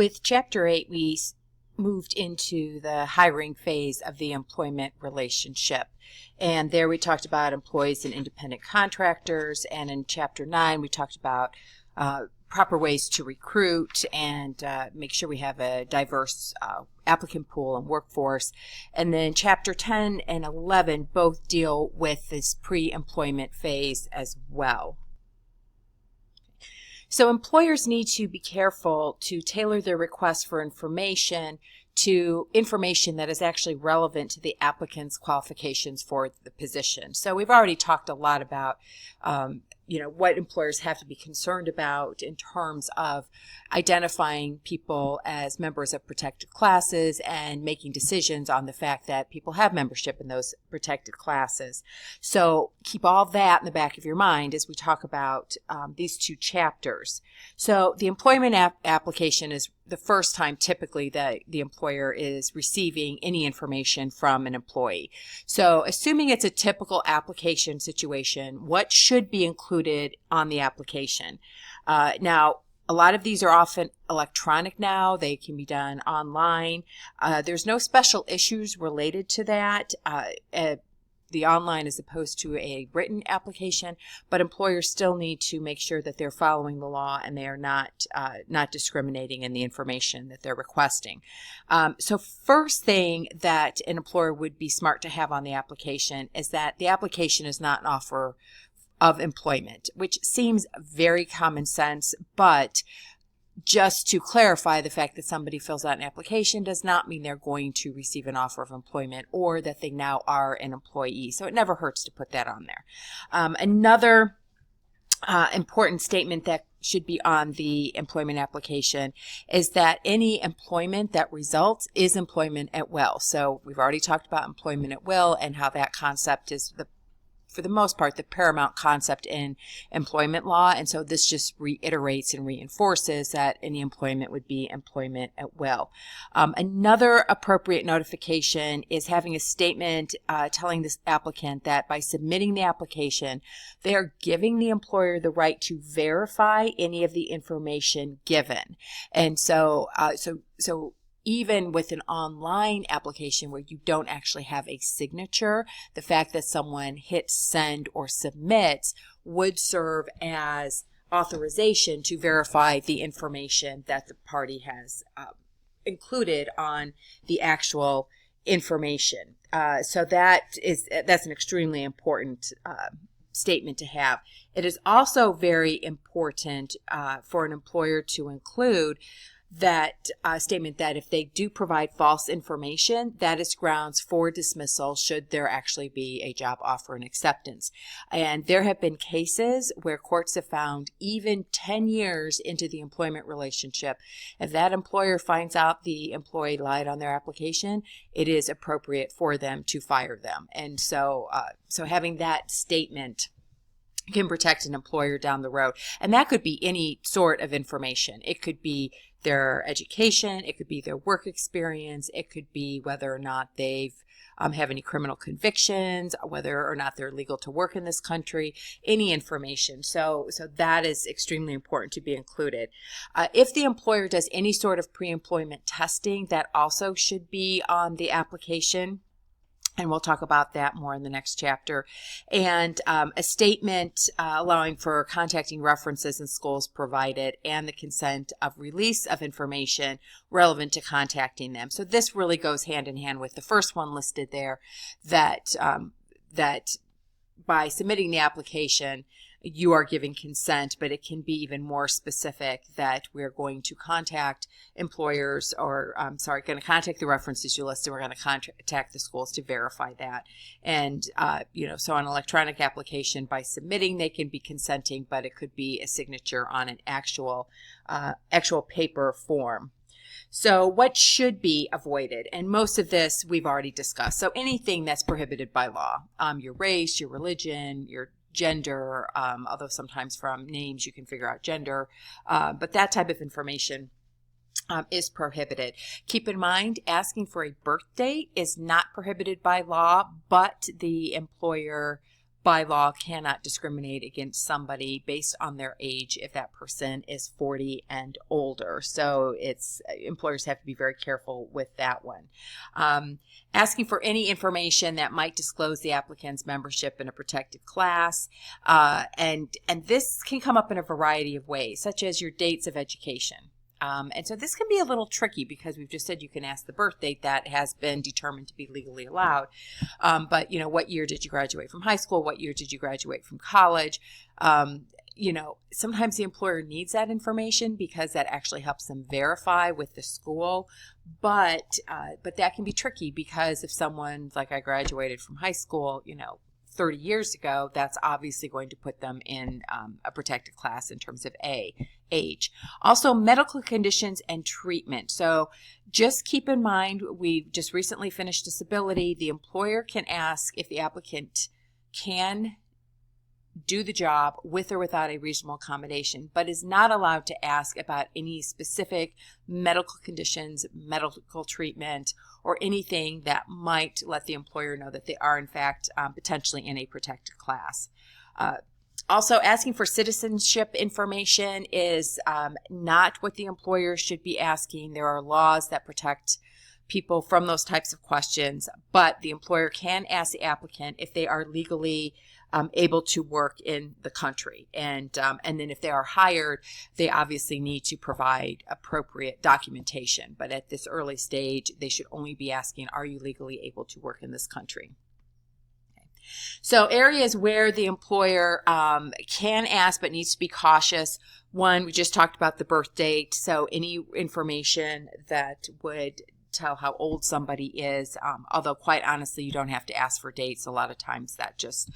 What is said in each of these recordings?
With Chapter 8, we moved into the hiring phase of the employment relationship. And there we talked about employees and independent contractors. And in Chapter 9, we talked about proper ways to recruit and make sure we have a diverse applicant pool and workforce. And then Chapter 10 and 11 both deal with this pre-employment phase as well. So employers need to be careful to tailor their requests for information to information that is actually relevant to the applicant's qualifications for the position. So we've already talked a lot about what employers have to be concerned about in terms of identifying people as members of protected classes and making decisions on the fact that people have membership in those protected classes. So keep all that in the back of your mind as we talk about these two chapters. So the employment application is the first time typically that the employer is receiving any information from an employee. So assuming it's a typical application situation, what should be included on the application? Now, a lot of these are often electronic now. They can be done online. There's no special issues related to that. The online as opposed to a written application, but employers still need to make sure that they're following the law and they are not discriminating in the information that they're requesting. So first thing that an employer would be smart to have on the application is that the application is not an offer of employment, which seems very common sense, but just to clarify, the fact that somebody fills out an application does not mean they're going to receive an offer of employment or that they now are an employee. So it never hurts to put that on there. Another important statement that should be on the employment application is that any employment that results is employment at will. So we've already talked about employment at will and how that concept is for the most part, the paramount concept in employment law. And so this just reiterates and reinforces that any employment would be employment at will. Another appropriate notification is having a statement telling this applicant that by submitting the application, they are giving the employer the right to verify any of the information given. And so even with an online application where you don't actually have a signature, the fact that someone hits send or submits would serve as authorization to verify the information that the party has included on the actual information. So that's an extremely important statement to have. It is also very important for an employer to include that statement that if they do provide false information, that is grounds for dismissal should there actually be a job offer and acceptance. And there have been cases where courts have found even 10 years into the employment relationship, if that employer finds out the employee lied on their application, it is appropriate for them to fire them. And so having that statement can protect an employer down the road. And that could be any sort of information. It could be their education, it could be their work experience, it could be whether or not they've have any criminal convictions, whether or not they're legal to work in this country, any information. So that is extremely important to be included. If the employer does any sort of pre-employment testing, that also should be on the application. And we'll talk about that more in the next chapter. And a statement allowing for contacting references in schools provided and the consent of release of information relevant to contacting them. So this really goes hand in hand with the first one listed there, that by submitting the application, you are giving consent, but it can be even more specific that we're going to contact employers or, going to contact the references you listed. We're going to contact the schools to verify that. And, so on an electronic application, by submitting, they can be consenting, but it could be a signature on an actual paper form. So what should be avoided? And most of this we've already discussed. So anything that's prohibited by law, your race, your religion, your gender, although sometimes from names you can figure out gender, but that type of information is prohibited. Keep in mind, asking for a birth date is not prohibited by law, but the employer by law cannot discriminate against somebody based on their age if that person is 40 and older. So employers have to be very careful with that one. Asking for any information that might disclose the applicant's membership in a protected class. And this can come up in a variety of ways, such as your dates of education. And so this can be a little tricky because we've just said you can ask the birth date that has been determined to be legally allowed. But, what year did you graduate from high school? What year did you graduate from college? Sometimes the employer needs that information because that actually helps them verify with the school. But that can be tricky because if someone's like, I graduated from high school, 30 years ago, that's obviously going to put them in a protected class in terms of age. Also, medical conditions and treatment. So just keep in mind, we've just recently finished disability. The employer can ask if the applicant can do the job with or without a reasonable accommodation, but is not allowed to ask about any specific medical conditions, medical treatment, or anything that might let the employer know that they are, in fact, potentially in a protected class. Also, asking for citizenship information is not what the employer should be asking. There are laws that protect people from those types of questions, but the employer can ask the applicant if they are legally able to work in the country. And then if they are hired, they obviously need to provide appropriate documentation. But at this early stage, they should only be asking, are you legally able to work in this country? Okay. So areas where the employer can ask but needs to be cautious. One, we just talked about the birth date. So any information that would tell how old somebody is, although quite honestly, you don't have to ask for dates. A lot of times that just,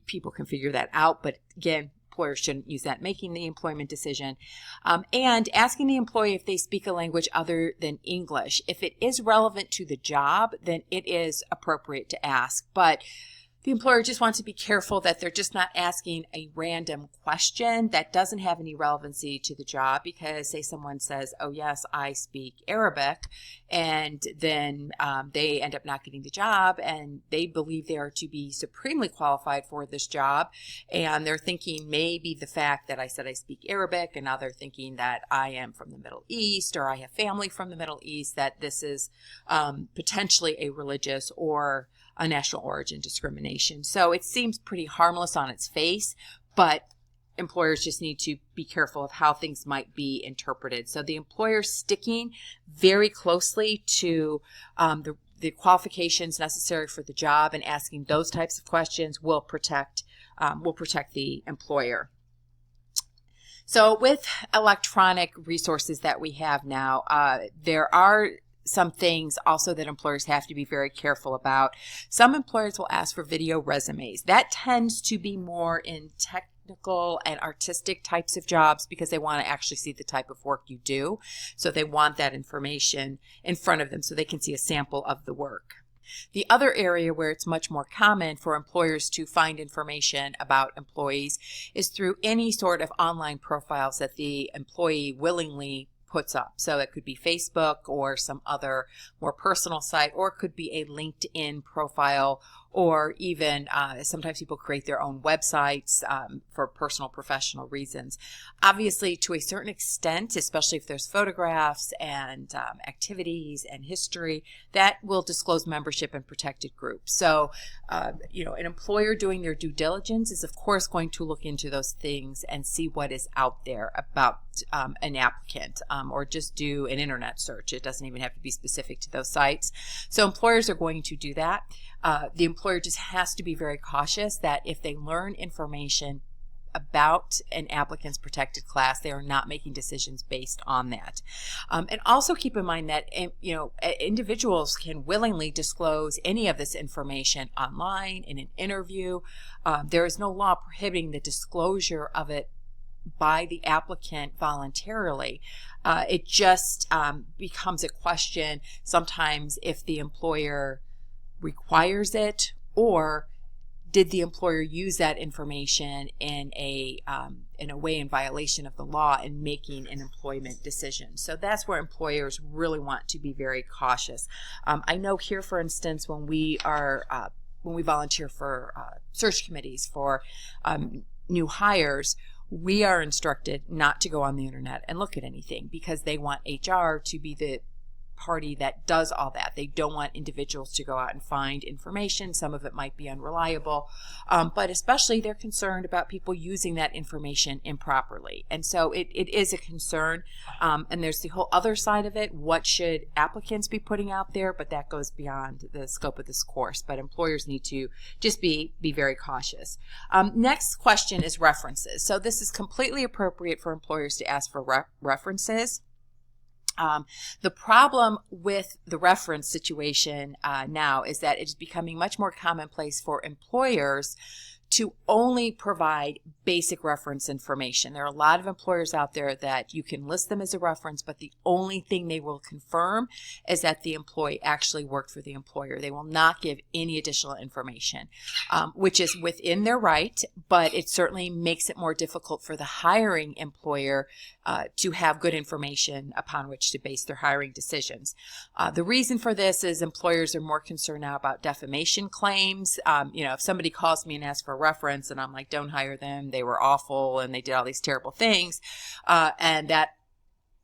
people can figure that out. But again, employers shouldn't use that making the employment decision. And asking the employee if they speak a language other than English. If it is relevant to the job, then it is appropriate to ask. But the employer just wants to be careful that they're just not asking a random question that doesn't have any relevancy to the job, because say someone says, oh yes, I speak Arabic, and then they end up not getting the job, and they believe they are to be supremely qualified for this job, and they're thinking maybe the fact that I said I speak Arabic, and now they're thinking that I am from the Middle East, or I have family from the Middle East, that this is potentially a religious or a national origin discrimination. So it seems pretty harmless on its face, but employers just need to be careful of how things might be interpreted. So the employer sticking very closely to the qualifications necessary for the job and asking those types of questions will protect the employer. So with electronic resources that we have now, there are some things also that employers have to be very careful about. Some employers will ask for video resumes. That tends to be more in technical and artistic types of jobs because they want to actually see the type of work you do. So they want that information in front of them so they can see a sample of the work. The other area where it's much more common for employers to find information about employees is through any sort of online profiles that the employee willingly puts up. So it could be Facebook or some other more personal site, or it could be a LinkedIn profile, or even sometimes people create their own websites for personal, professional reasons. Obviously, to a certain extent, especially if there's photographs and activities and history, that will disclose membership in protected groups. So, an employer doing their due diligence is, of course, going to look into those things and see what is out there about an applicant, or just do an internet search. It doesn't even have to be specific to those sites. So employers are going to do that. The employer just has to be very cautious that if they learn information about an applicant's protected class, they are not making decisions based on that. And also keep in mind that individuals can willingly disclose any of this information online in an interview. There is no law prohibiting the disclosure of it by the applicant voluntarily. It just becomes a question sometimes if the employer requires it, or did the employer use that information in a way in violation of the law in making an employment decision. So that's where employers really want to be very cautious. I know here, for instance, when we are when we volunteer for search committees for new hires, we are instructed not to go on the internet and look at anything because they want HR to be the party that does all that. They don't want individuals to go out and find information. Some of it might be unreliable, but especially they're concerned about people using that information improperly. And so it is a concern. And there's the whole other side of it. What should applicants be putting out there? But that goes beyond the scope of this course. But employers need to just be very cautious. Next question is references. So this is completely appropriate for employers to ask for references. The problem with the reference situation now is that it's becoming much more commonplace for employers to only provide basic reference information. There are a lot of employers out there that you can list them as a reference, but the only thing they will confirm is that the employee actually worked for the employer. They will not give any additional information, which is within their right, but it certainly makes it more difficult for the hiring employer to have good information upon which to base their hiring decisions. The reason for this is employers are more concerned now about defamation claims. If somebody calls me and asks for a reference and I'm like, don't hire them, they were awful and they did all these terrible things, and that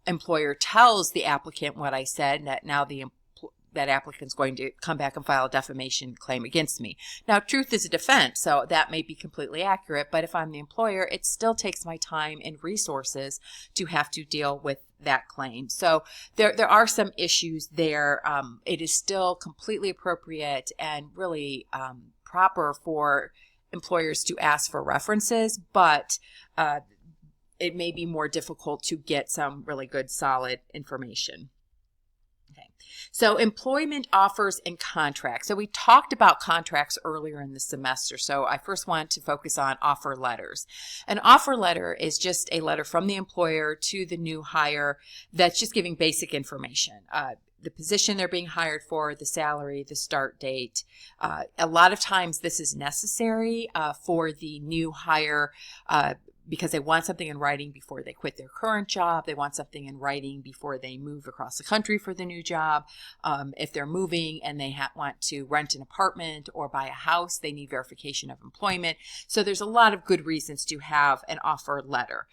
employer tells the applicant what I said, that now that applicant's going to come back and file a defamation claim against me. Now, truth is a defense, so that may be completely accurate, but if I'm the employer, it still takes my time and resources to have to deal with that claim. So there are some issues there. It is still completely appropriate and really proper for employers to ask for references, but it may be more difficult to get some really good, solid information. Okay. So employment offers and contracts. So we talked about contracts earlier in the semester. So I first want to focus on offer letters. An offer letter is just a letter from the employer to the new hire that's just giving basic information. The position they're being hired for, the salary, the start date. A lot of times this is necessary for the new hire because they want something in writing before they quit their current job. They want something in writing before they move across the country for the new job. If they're moving and they want to rent an apartment or buy a house, they need verification of employment. So there's a lot of good reasons to have an offer letter.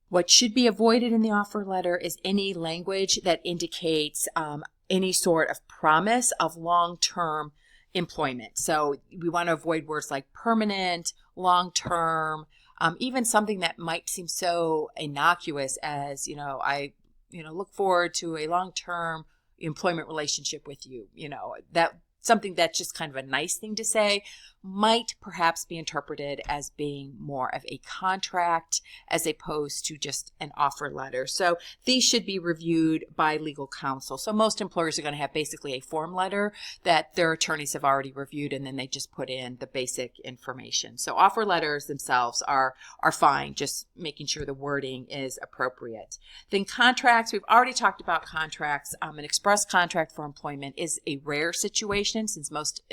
What should be avoided in the offer letter is any language that indicates any sort of promise of long-term employment. So we want to avoid words like permanent, long-term, even something that might seem so innocuous as, I look forward to a long-term employment relationship with you. That something that's just kind of a nice thing to say might perhaps be interpreted as being more of a contract as opposed to just an offer letter. So these should be reviewed by legal counsel. So most employers are going to have basically a form letter that their attorneys have already reviewed, and then they just put in the basic information. So offer letters themselves are fine, just making sure the wording is appropriate. Then contracts, we've already talked about contracts. An express contract for employment is a rare situation since most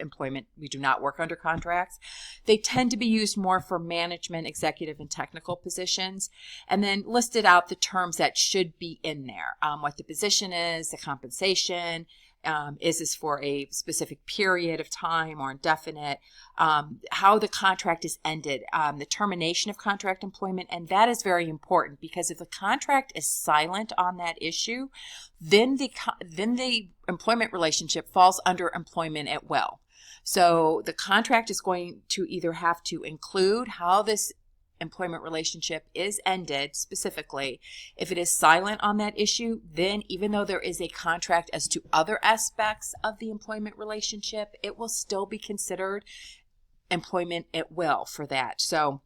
employment, we do not work under contracts. They tend to be used more for management, executive, and technical positions, and then listed out the terms that should be in there. What the position is, the compensation, is this for a specific period of time or indefinite, how the contract is ended, the termination of contract employment, and that is very important because if the contract is silent on that issue, then the employment relationship falls under employment at will. So the contract is going to either have to include how this employment relationship is ended specifically. If it is silent on that issue, then even though there is a contract as to other aspects of the employment relationship, it will still be considered employment at will for that. So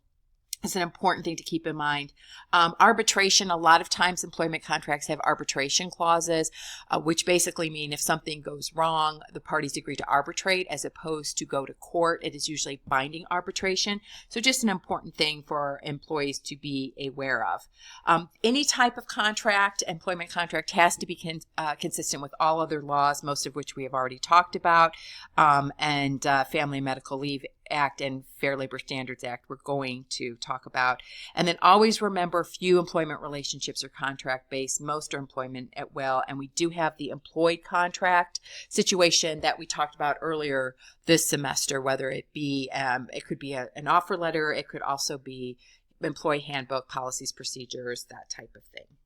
it's an important thing to keep in mind. Arbitration, a lot of times employment contracts have arbitration clauses, which basically mean if something goes wrong, the parties agree to arbitrate as opposed to go to court. It is usually binding arbitration. So just an important thing for employees to be aware of. Any type of contract, employment contract, has to be consistent with all other laws, most of which we have already talked about, and family and medical leave Act and Fair Labor Standards Act we're going to talk about. And then always remember, few employment relationships are contract-based. Most are employment at will. And we do have the employed contract situation that we talked about earlier this semester, whether it be, it could be an offer letter. It could also be employee handbook, policies, procedures, that type of thing.